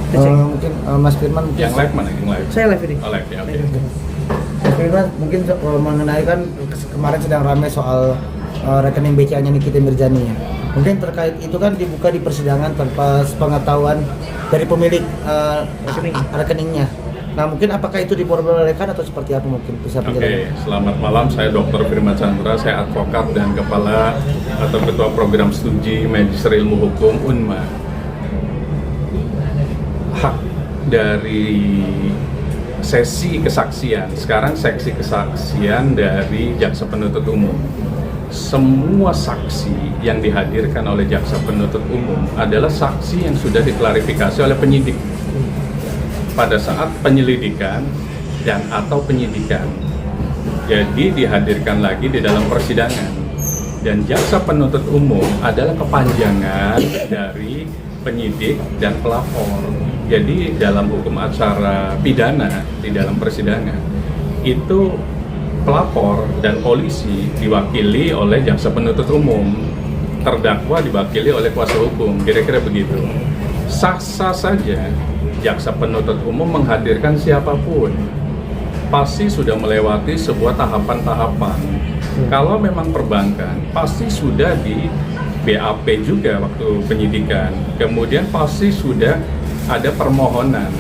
Mungkin Mas Firman mungkin Yang live mana? Yang live? Saya live ini. Oh, live ya, oke. Mas Firman mungkin mengenai kan kemarin sedang ramai soal rekening BCA-nya Nikita Mirzani ya. Mungkin terkait itu kan dibuka di persidangan tanpa sepengetahuan dari pemilik rekeningnya. Nah, mungkin apakah itu diperbolehkan atau seperti apa mungkin bisa Oke, selamat malam. Saya Dr. Firman Chandra, saya advokat dan kepala atau ketua program studi Magister Ilmu Hukum UNMA. Hak dari sesi kesaksian, sekarang seksi kesaksian dari jaksa penuntut umum. Semua saksi yang dihadirkan oleh jaksa penuntut umum adalah saksi yang sudah diklarifikasi oleh penyidik pada saat penyelidikan dan atau penyidikan. Jadi dihadirkan lagi di dalam persidangan. Dan jaksa penuntut umum adalah kepanjangan dari penyidik dan pelapor. Jadi dalam hukum acara pidana di dalam persidangan itu pelapor dan polisi diwakili oleh jaksa penuntut umum, terdakwa diwakili oleh kuasa hukum, kira-kira begitu. Sah-sah saja jaksa penuntut umum menghadirkan siapapun, pasti sudah melewati sebuah tahapan-tahapan. Kalau memang perbankan, pasti sudah di BAP juga waktu penyidikan. Kemudian pasti sudah ada permohonan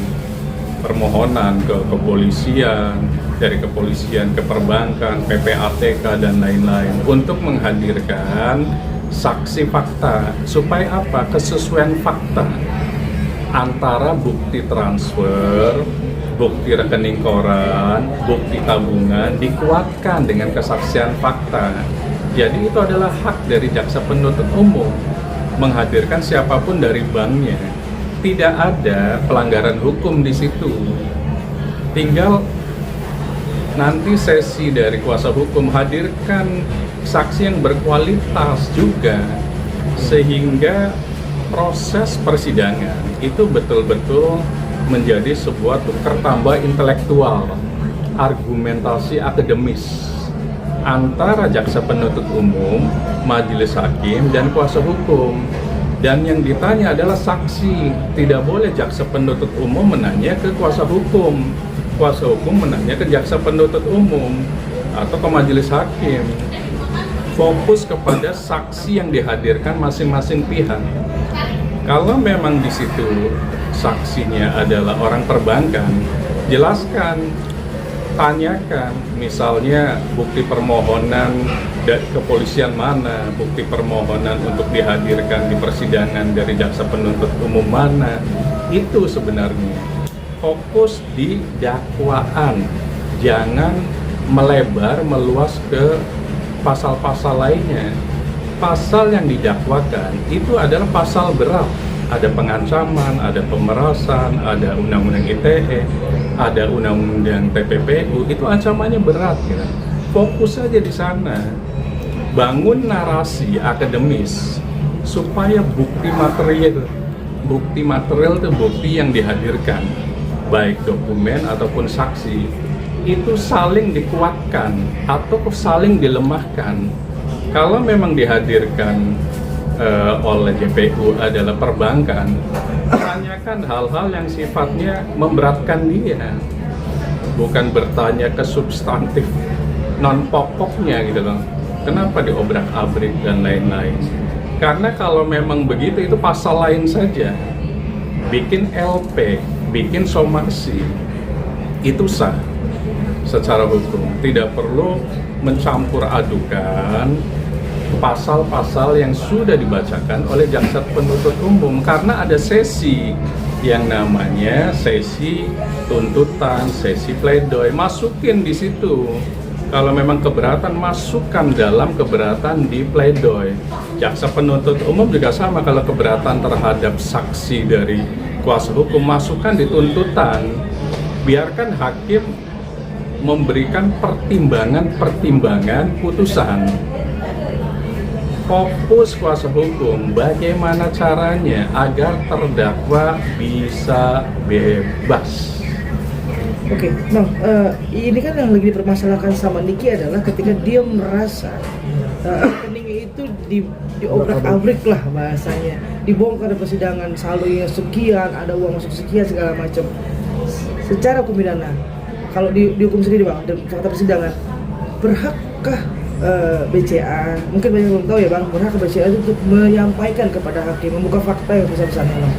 ke kepolisian, dari kepolisian ke perbankan, PPATK dan lain-lain untuk menghadirkan saksi fakta. Supaya apa? Kesesuaian fakta antara bukti transfer, bukti rekening koran, bukti tabungan dikuatkan dengan kesaksian fakta. Jadi itu adalah hak dari jaksa penuntut umum menghadirkan siapapun dari banknya. Tidak ada pelanggaran hukum di situ. Tinggal nanti sesi dari kuasa hukum hadirkan saksi yang berkualitas juga, sehingga proses persidangan itu betul-betul menjadi sebuah tukar tambah intelektual, argumentasi akademis antara jaksa penuntut umum, majelis hakim, dan kuasa hukum. Dan yang ditanya adalah saksi. Tidak boleh jaksa penuntut umum menanya ke kuasa hukum menanya ke jaksa penuntut umum atau ke majelis hakim. Fokus kepada saksi yang dihadirkan masing-masing pihak. Kalau memang di situ saksinya adalah orang perbankan, jelaskan, tanyakan, misalnya bukti permohonan dari kepolisian mana, bukti permohonan untuk dihadirkan di persidangan dari jaksa penuntut umum mana. Itu sebenarnya fokus di dakwaan, jangan melebar meluas ke pasal-pasal lainnya. Pasal yang didakwakan itu adalah pasal berat, ada pengancaman, ada pemerasan, ada undang-undang ITE, ada undang-undang TPPU, itu ancamannya berat ya. Fokus saja di sana, bangun narasi akademis supaya bukti material itu bukti yang dihadirkan, baik dokumen ataupun saksi, itu saling dikuatkan atau saling dilemahkan. Kalau memang dihadirkan oleh JPU adalah perbankan, tanyakan hal-hal yang sifatnya memberatkan dia, bukan bertanya ke substantif non pokoknya gitu loh. Kenapa diobrak-abrik dan lain-lain? Karena kalau memang begitu itu pasal lain saja. Bikin LP, bikin somasi itu sah secara hukum, tidak perlu mencampur adukan pasal-pasal yang sudah dibacakan oleh jaksa penuntut umum, karena ada sesi yang namanya sesi tuntutan, sesi pledoi, masukin di situ. Kalau memang keberatan, masukkan dalam keberatan di pledoi. Jaksa penuntut umum juga sama, kalau keberatan terhadap saksi dari kuasa hukum, masukkan di tuntutan. Biarkan hakim memberikan pertimbangan putusan. Fokus kuasa hukum, bagaimana caranya agar terdakwa bisa bebas. Oke, nah ini kan yang lagi dipermasalahkan sama Niki adalah ketika dia merasa rekeningnya itu diobrak-abrik lah bahasanya, dibongkar di persidangan, saldonya sekian, ada uang masuk sekian segala macam. Secara hukum pidana, kalau dihukum sendiri bang, dan fakta persidangan, berhakkah BCA, mungkin banyak yang belum tahu ya bang, berhak BCA itu untuk menyampaikan kepada hakim, membuka fakta yang besar-besarnya bang?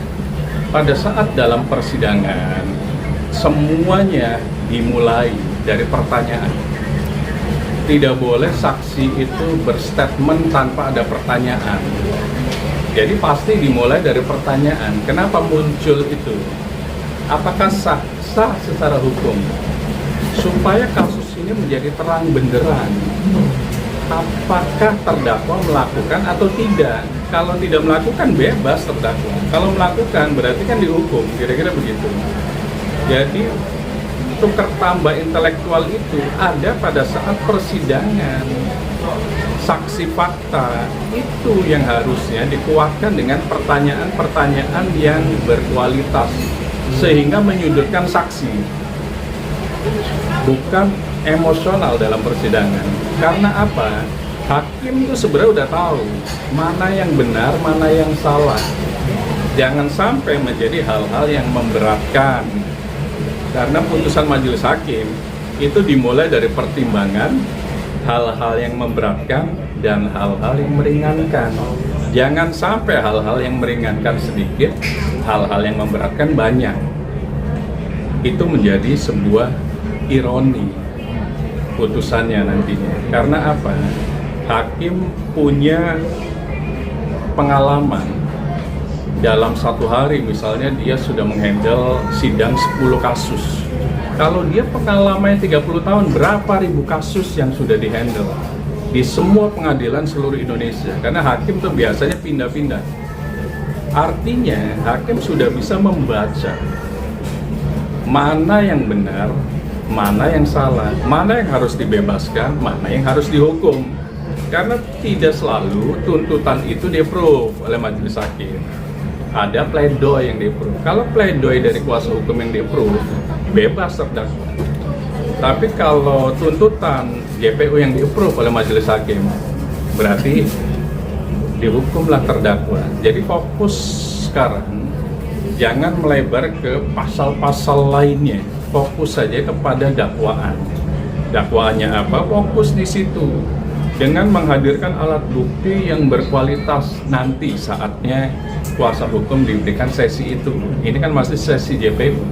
Pada saat dalam persidangan, semuanya dimulai dari pertanyaan. Tidak boleh saksi itu berstatement tanpa ada pertanyaan. Jadi pasti dimulai dari pertanyaan. Kenapa muncul itu? Apakah sah secara hukum? Supaya kasus ini menjadi terang benderang. Apakah terdakwa melakukan atau tidak? Kalau tidak melakukan, bebas terdakwa. Kalau melakukan, berarti kan dihukum. Kira-kira begitu. Jadi tukar tambah intelektual itu ada pada saat persidangan. Saksi fakta itu yang harusnya dikuatkan dengan pertanyaan-pertanyaan yang berkualitas sehingga menyudutkan saksi, bukan emosional dalam persidangan. Karena apa? Hakim itu sebenarnya udah tahu mana yang benar, mana yang salah. Jangan sampai menjadi hal-hal yang memberatkan. Karena putusan majelis hakim itu dimulai dari pertimbangan hal-hal yang memberatkan dan hal-hal yang meringankan. Jangan sampai hal-hal yang meringankan sedikit, hal-hal yang memberatkan banyak. Itu menjadi sebuah ironi putusannya nantinya. Karena apa? Hakim punya pengalaman. Dalam satu hari misalnya dia sudah menghandle sidang 10 kasus. Kalau dia pengalamannya 30 tahun, berapa ribu kasus yang sudah dihandle di semua pengadilan seluruh Indonesia. Karena hakim tuh biasanya pindah-pindah. Artinya hakim sudah bisa membaca mana yang benar, mana yang salah, mana yang harus dibebaskan, mana yang harus dihukum. Karena tidak selalu tuntutan itu di-approve oleh majelis hakim. Ada pledoi yang di-approve. Kalau pledoi dari kuasa hukum yang di-approve, bebas terdakwa. Tapi kalau tuntutan JPU yang di-approve oleh majelis hakim, berarti dihukumlah terdakwa. Jadi fokus sekarang jangan melebar ke pasal-pasal lainnya. Fokus saja kepada dakwaan. Dakwaannya apa? Fokus di situ. Dengan menghadirkan alat bukti yang berkualitas, nanti saatnya kuasa hukum diberikan sesi itu. Ini kan masih sesi JPU.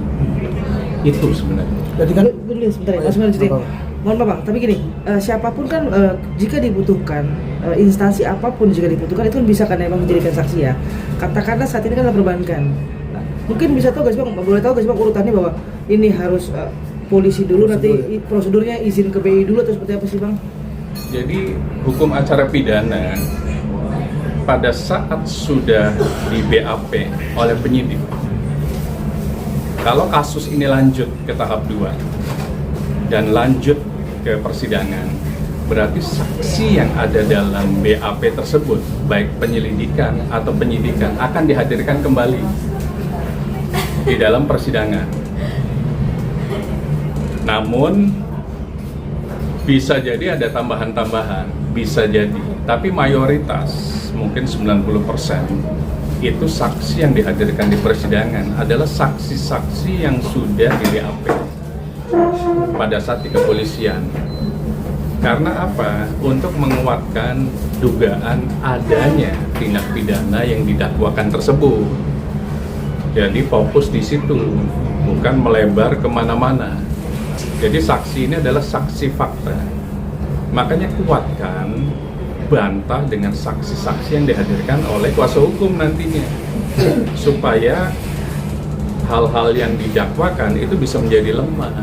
Itu sebenarnya. Jadi kan dulu sebentar ya, Mas Melji. Mohon maaf Bang, tapi gini, siapapun kan jika dibutuhkan, instansi apapun jika dibutuhkan itu kan bisa kan emang menjadikan saksi ya. Katakanlah saat ini kan perbankan. Nah, mungkin bisa tahu guys Bang, boleh tahu guys Bang urutannya bahwa ini harus polisi dulu, nanti prosedurnya izin ke BI dulu atau seperti apa sih Bang? Jadi hukum acara pidana pada saat sudah di BAP oleh penyidik, kalau kasus ini lanjut ke tahap 2 dan lanjut ke persidangan, berarti saksi yang ada dalam BAP tersebut, baik penyelidikan atau penyidikan, akan dihadirkan kembali di dalam persidangan. Namun bisa jadi ada tambahan-tambahan, bisa jadi. Tapi mayoritas, mungkin 90%, itu saksi yang dihadirkan di persidangan adalah saksi-saksi yang sudah di BAP pada saat di kepolisian. Karena apa? Untuk menguatkan dugaan adanya tindak pidana yang didakwakan tersebut. Jadi fokus di situ, bukan melebar kemana-mana. Jadi saksi ini adalah saksi fakta. Makanya kuatkan, bantah dengan saksi-saksi yang dihadirkan oleh kuasa hukum nantinya. Supaya hal-hal yang didakwakan itu bisa menjadi lemah.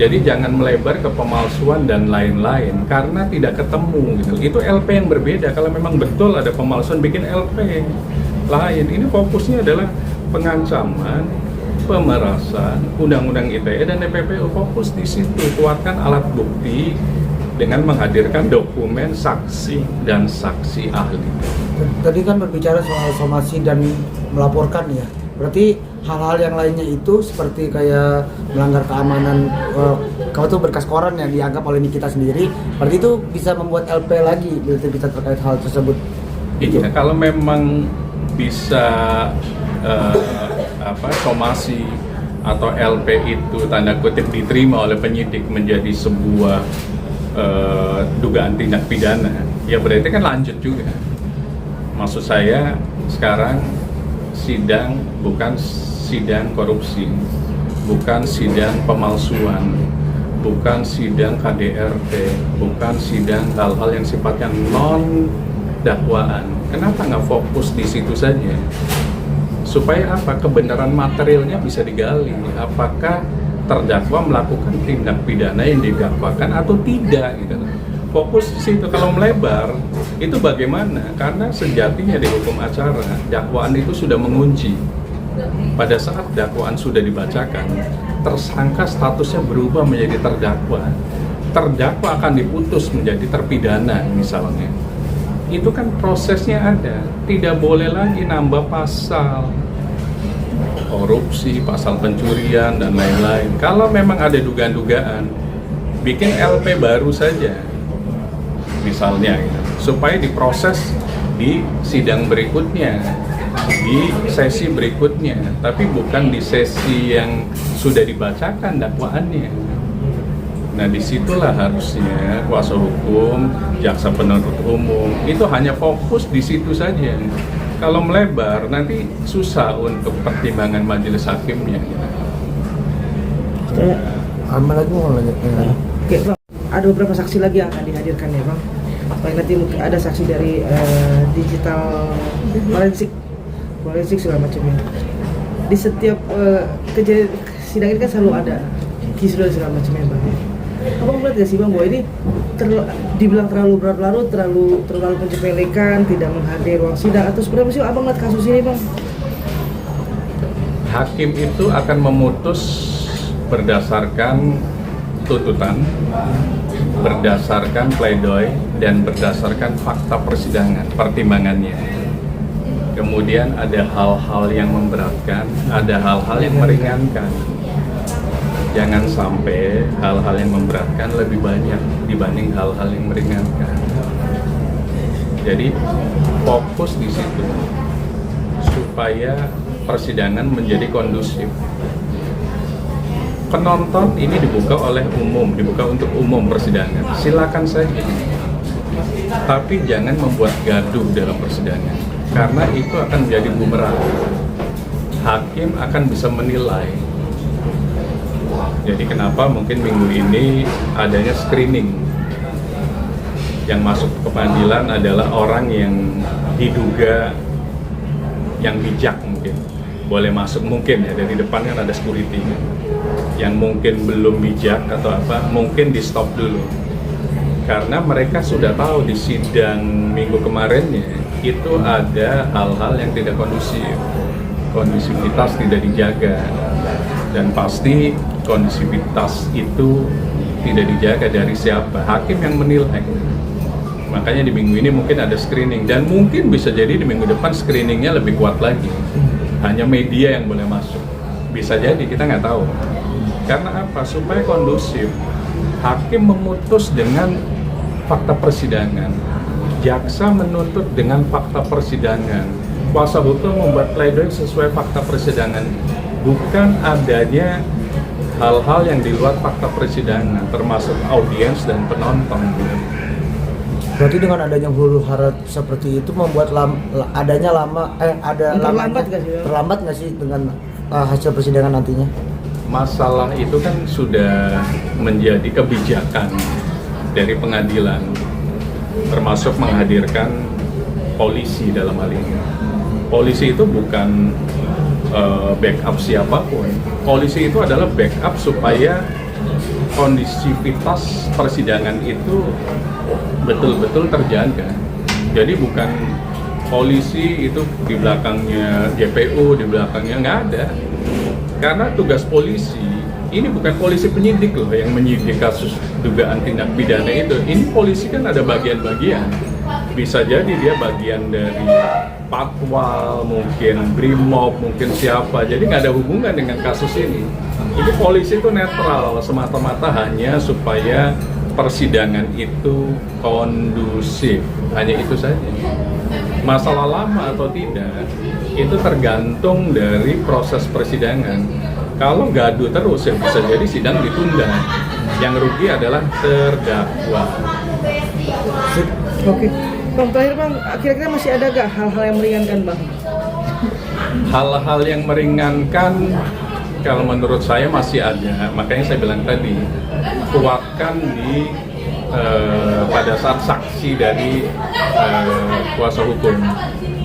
Jadi jangan melebar ke pemalsuan dan lain-lain karena tidak ketemu gitu. Itu LP yang berbeda. Kalau memang betul ada pemalsuan, bikin LP lain. Ini fokusnya adalah pengancaman, pemerasan, undang-undang ITE dan TPPU. Fokus di situ, kuatkan alat bukti dengan menghadirkan dokumen saksi dan saksi ahli. Tadi kan berbicara soal somasi dan melaporkan ya. Berarti hal-hal yang lainnya itu seperti kayak melanggar keamanan, kalau itu berkas koran yang dianggap oleh Nikita sendiri, berarti itu bisa membuat LP lagi, berarti bisa terkait hal tersebut. Iya, kalau memang bisa somasi atau LP itu tanda kutip diterima oleh penyidik menjadi sebuah dugaan tindak pidana, ya berarti kan lanjut juga. Maksud saya sekarang sidang bukan sidang korupsi, bukan sidang pemalsuan, bukan sidang KDRT, bukan sidang hal-hal yang sifatnya non dakwaan. Kenapa nggak fokus di situ saja? Supaya apa? Kebenaran materialnya bisa digali. Apakah terdakwa melakukan tindak pidana yang didakwakan atau tidak gitu. Fokus di situ. Kalau melebar itu bagaimana? Karena sejatinya di hukum acara dakwaan itu sudah mengunci. Pada saat dakwaan sudah dibacakan, tersangka statusnya berubah menjadi terdakwa. Terdakwa akan diputus menjadi terpidana misalnya. Itu kan prosesnya ada. Tidak boleh lagi nambah pasal korupsi, pasal pencurian, dan lain-lain. Kalau memang ada dugaan-dugaan, bikin LP baru saja, misalnya, gitu, supaya diproses di sidang berikutnya, di sesi berikutnya, tapi bukan di sesi yang sudah dibacakan dakwaannya. Nah, disitulah harusnya kuasa hukum, jaksa penuntut umum, itu hanya fokus di situ saja. Kalau melebar, nanti susah untuk pertimbangan majelis hakimnya. Aman lagi mau lanjut. Oke, Bang. Ada beberapa saksi lagi yang akan dihadirkan ya, Bang. Baik, nanti mungkin ada saksi dari digital forensik segala macamnya. Di setiap kejadian sidang ini kan selalu ada kisruh segala macamnya, Bang. Abang melihat gak sih, Bang, bahwa ini dibilang terlalu berlarut, terlalu menyepelekan, tidak menghadiri ruang sidang, atau sebenarnya sih Abang melihat kasus ini, Bang? Hakim itu akan memutus berdasarkan tuntutan, berdasarkan pledoi, dan berdasarkan fakta persidangan, pertimbangannya. Kemudian ada hal-hal yang memberatkan, ada hal-hal yang meringankan. Jangan sampai hal-hal yang memberatkan lebih banyak dibanding hal-hal yang meringankan. Jadi fokus di situ supaya persidangan menjadi kondusif. Penonton ini dibuka oleh umum, dibuka untuk umum persidangan. Silakan saja. Tapi jangan membuat gaduh dalam persidangan, karena itu akan menjadi bumerang. Hakim akan bisa menilai. Jadi kenapa mungkin minggu ini adanya screening. Yang masuk ke pengadilan adalah orang yang diduga yang bijak mungkin. Boleh masuk mungkin ya, dari depan kan ada security. Yang mungkin belum bijak atau apa, mungkin di stop dulu. Karena mereka sudah tahu di sidang minggu kemarinnya itu ada hal-hal yang tidak kondusif. Kondusivitas tidak dijaga. Dan pasti kondusivitas itu tidak dijaga dari siapa? Hakim yang menilai. Makanya di minggu ini mungkin ada screening, dan mungkin bisa jadi di minggu depan screeningnya lebih kuat lagi. Hanya media yang boleh masuk. Bisa jadi, kita nggak tahu. Karena apa? Supaya kondusif. Hakim memutus dengan fakta persidangan. Jaksa menuntut dengan fakta persidangan. Kuasa hukum membuat pledoi sesuai fakta persidangan. Bukan adanya hal-hal yang di luar fakta persidangan, termasuk audiens dan penonton. Berarti dengan adanya huru hara seperti itu membuat terlambat nggak sih dengan hasil persidangan nantinya? Masalah itu kan sudah menjadi kebijakan dari pengadilan, termasuk menghadirkan polisi dalam hal ini. Polisi itu bukan backup siapapun. Polisi itu adalah backup supaya kondisivitas persidangan itu betul-betul terjaga. Jadi bukan polisi itu di belakangnya GPU, di belakangnya nggak ada. Karena tugas polisi ini bukan polisi penyidik loh yang menyidik kasus dugaan tindak pidana itu. Ini polisi kan ada bagian-bagian. Bisa jadi dia bagian dari Patwal, mungkin Brimob, mungkin siapa. Jadi nggak ada hubungan dengan kasus ini. Ini polisi itu netral, semata-mata hanya supaya persidangan itu kondusif. Hanya itu saja. Masalah lama atau tidak itu tergantung dari proses persidangan. Kalau gaduh terus ya bisa jadi sidang ditunda. Yang rugi adalah terdakwa. Oke, Bang, terakhir Bang, kira-kira masih ada gak hal-hal yang meringankan Bang? Hal-hal yang meringankan kalau menurut saya masih ada. Makanya saya bilang tadi, kuatkan pada saat saksi dari kuasa hukum.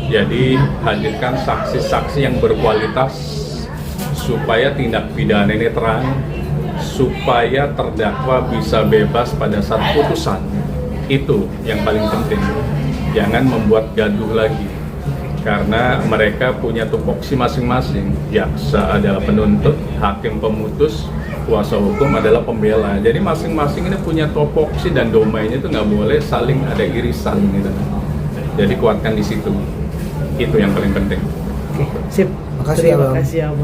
Jadi hadirkan saksi-saksi yang berkualitas supaya tindak pidana ini terang, supaya terdakwa bisa bebas pada saat putusan. Itu yang paling penting. Jangan membuat gaduh lagi. Karena mereka punya tupoksi masing-masing. Jaksa adalah penuntut, hakim pemutus, kuasa hukum adalah pembela. Jadi masing-masing ini punya tupoksi dan domainnya itu nggak boleh saling ada irisan gitu. Jadi kuatkan di situ. Itu yang paling penting. Sip. Makasih ya, Bang. Terima kasih ya Bang.